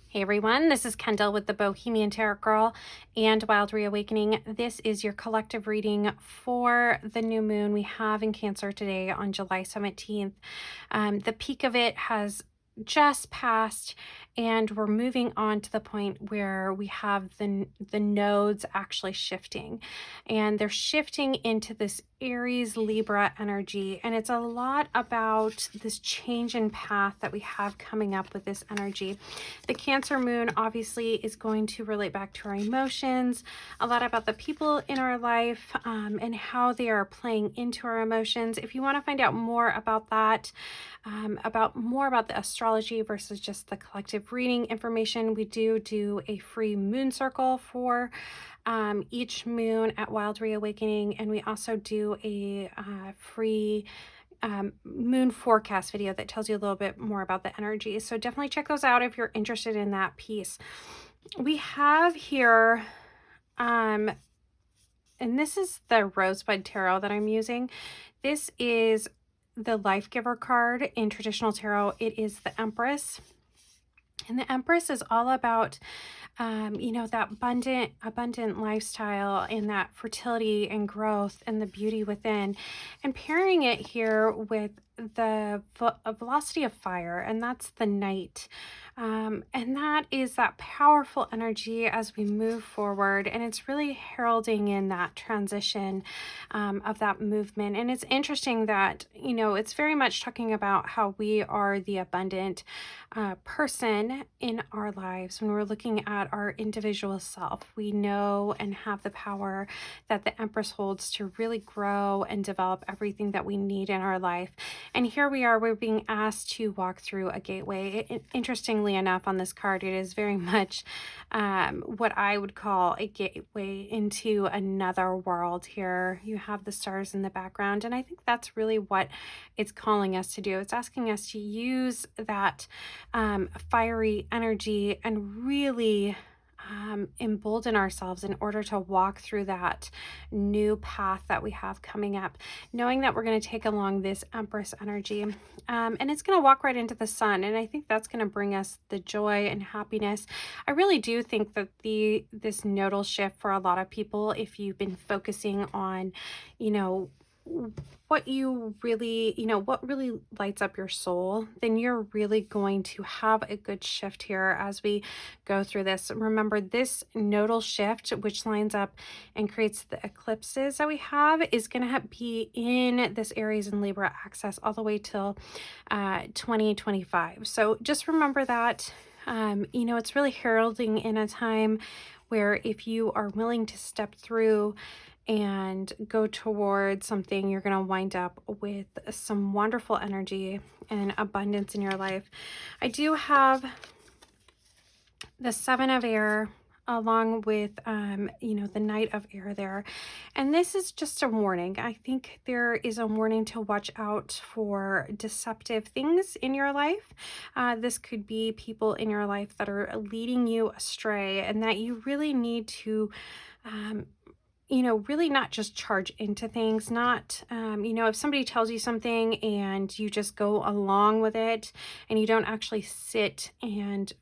Hey everyone, this is Kendall with the Bohemian Tarot Girl and Wild Reawakening. This is your collective reading for the new moon we have in Cancer today on July 17th. The peak of it has just passed, and we're moving on to the point where we have the nodes actually shifting, and they're shifting into this Aries Libra energy, and it's a lot about this change in path that we have coming up with this energy. The Cancer moon obviously is going to relate back to our emotions, a lot about the people in our life, and how they are playing into our emotions. If you want to find out more about that, more about the astrology versus just the collective reading information, we do a free moon circle for each moon at Wild Reawakening, and we also do a free moon forecast video that tells you a little bit more about the energy. So definitely check those out if you're interested in that piece. We have here, and this is the Rosebud Tarot that I'm using. This is the Life Giver card in traditional tarot. It is the Empress. And the Empress is all about, that abundant lifestyle and that fertility and growth and the beauty within. And pairing it here with the velocity of fire, and that's the Knight. And that is that powerful energy as we move forward. And it's really heralding in that transition of that movement. And it's interesting that, it's very much talking about how we are the abundant person in our lives. When we're looking at our individual self, we know and have the power that the Empress holds to really grow and develop everything that we need in our life. And here we are, we're being asked to walk through a gateway. Interestingly enough, on this card, it is very much what I would call a gateway into another world. Here you have the stars in the background, and I think that's really what it's calling us to do. It's asking us to use that fiery energy and really embolden ourselves in order to walk through that new path that we have coming up, knowing that we're going to take along this Empress energy, and it's going to walk right into the sun. And I think that's going to bring us the joy and happiness. I really do think that this nodal shift for a lot of people, if you've been focusing on, what you really, what really lights up your soul, then you're really going to have a good shift here as we go through this. Remember, this nodal shift, which lines up and creates the eclipses that we have, is going to be in this Aries and Libra axis all the way till 2025. So just remember that. It's really heralding in a time where if you are willing to step through and go towards something, you're going to wind up with some wonderful energy and abundance in your life. I do have the Seven of Air along with, the Knight of Air there. And this is just a warning. I think there is a warning to watch out for deceptive things in your life. This could be people in your life that are leading you astray, and that you really need to really not just charge into things, not, if somebody tells you something and you just go along with it and you don't actually sit and,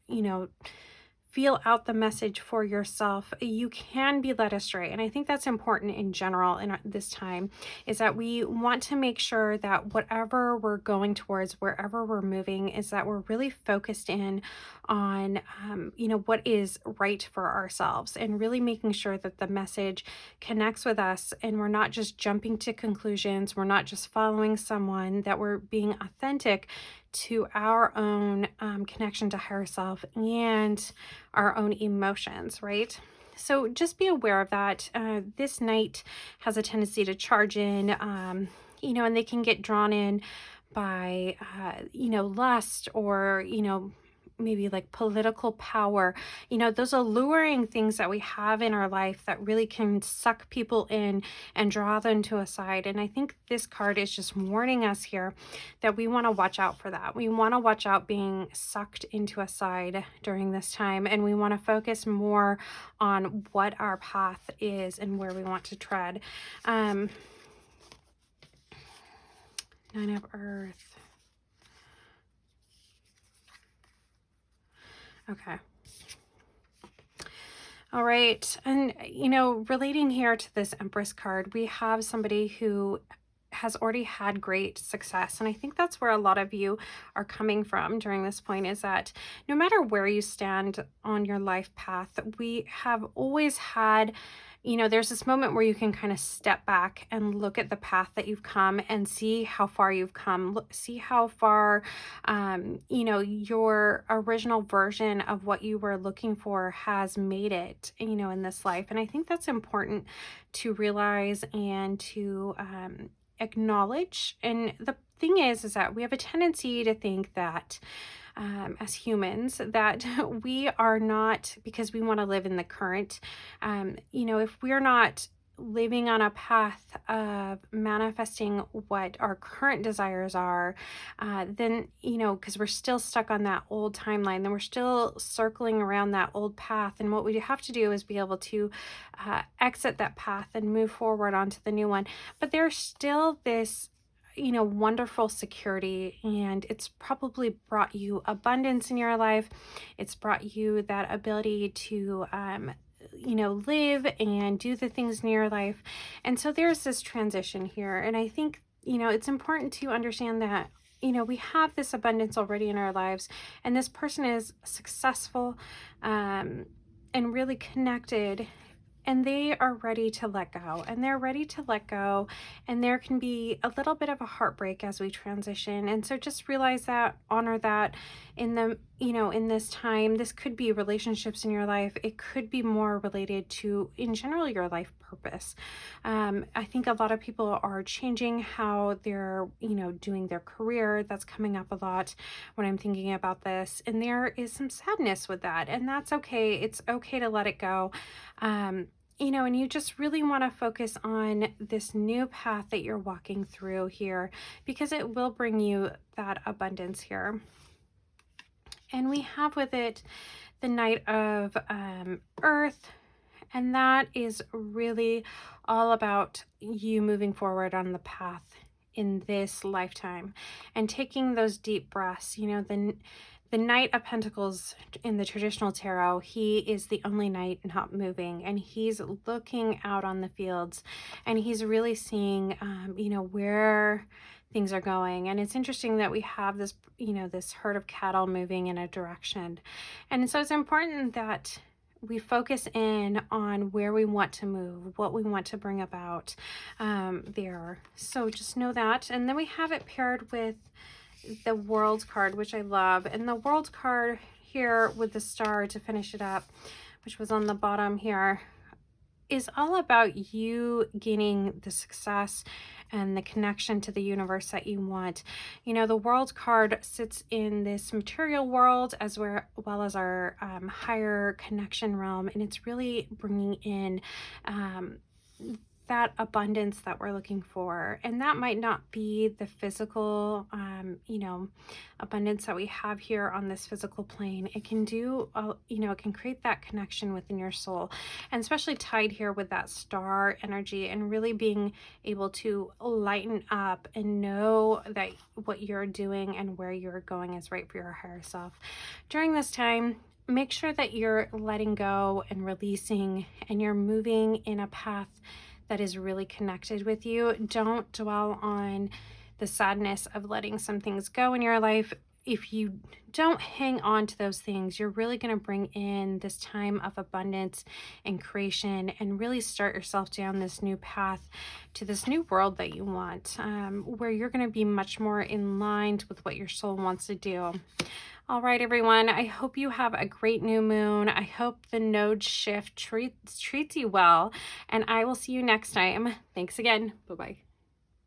feel out the message for yourself, you can be led astray. And I think that's important in general in this time, is that we want to make sure that whatever we're going towards, wherever we're moving, is that we're really focused in on, what is right for ourselves, and really making sure that the message connects with us and we're not just jumping to conclusions. We're not just following someone, that we're being authentic to our own connection to higher self and our own emotions, right? So just be aware of that. This Knight has a tendency to charge in, and they can get drawn in by, lust, or, maybe like political power, those alluring things that we have in our life that really can suck people in and draw them to a side. And I think this card is just warning us here that we want to watch out for that. We want to watch out being sucked into a side during this time, and we want to focus more on what our path is and where we want to tread. Nine of Earth. Okay. All right. And, relating here to this Empress card, we have somebody who has already had great success. And I think that's where a lot of you are coming from during this point, is that no matter where you stand on your life path, we have always had, there's this moment where you can kind of step back and look at the path that you've come and see how far you've come. See how far, your original version of what you were looking for has made it, in this life. And I think that's important to realize and to, acknowledge. And the thing is that we have a tendency to think that, as humans, that we are not, because we want to live in the current, if we're not living on a path of manifesting what our current desires are, then, because we're still stuck on that old timeline, then we're still circling around that old path. And what we have to do is be able to exit that path and move forward onto the new one. But there's still this, wonderful security, and it's probably brought you abundance in your life. It's brought you that ability to, live and do the things in your life. And so there's this transition here. And I think, it's important to understand that, we have this abundance already in our lives, and this person is successful, and really connected, and they are ready to let go, and they're ready to let go. And there can be a little bit of a heartbreak as we transition. And so just realize that, honor that in the, in this time. This could be relationships in your life. It could be more related to, in general, your life purpose. I think a lot of people are changing how they're, doing their career. That's coming up a lot when I'm thinking about this. And there is some sadness with that, and that's okay. It's okay to let it go. And you just really want to focus on this new path that you're walking through here, because it will bring you that abundance here. And we have with it the Knight of Earth, and that is really all about you moving forward on the path in this lifetime and taking those deep breaths. The Knight of Pentacles in the traditional tarot, he is the only knight not moving, and he's looking out on the fields, and he's really seeing, where things are going. And it's interesting that we have this, this herd of cattle moving in a direction. And so it's important that we focus in on where we want to move, what we want to bring about there. So just know that. And then we have it paired with the World card, which I love. And the World card here with the star to finish it up, which was on the bottom here, is all about you gaining the success and the connection to the universe that you want. The World card sits in this material world as well as our higher connection realm, and it's really bringing in that abundance that we're looking for. And that might not be the physical, abundance that we have here on this physical plane. It can do, it can create that connection within your soul, and especially tied here with that star energy, and really being able to lighten up and know that what you're doing and where you're going is right for your higher self. During this time, make sure that you're letting go and releasing, and you're moving in a path that is really connected with you. Don't dwell on the sadness of letting some things go in your life. If you don't hang on to those things, you're really going to bring in this time of abundance and creation, and really start yourself down this new path to this new world that you want, where you're going to be much more in line with what your soul wants to do. All right, everyone, I hope you have a great new moon. I hope the node shift treats you well, and I will see you next time. Thanks again. Bye-bye.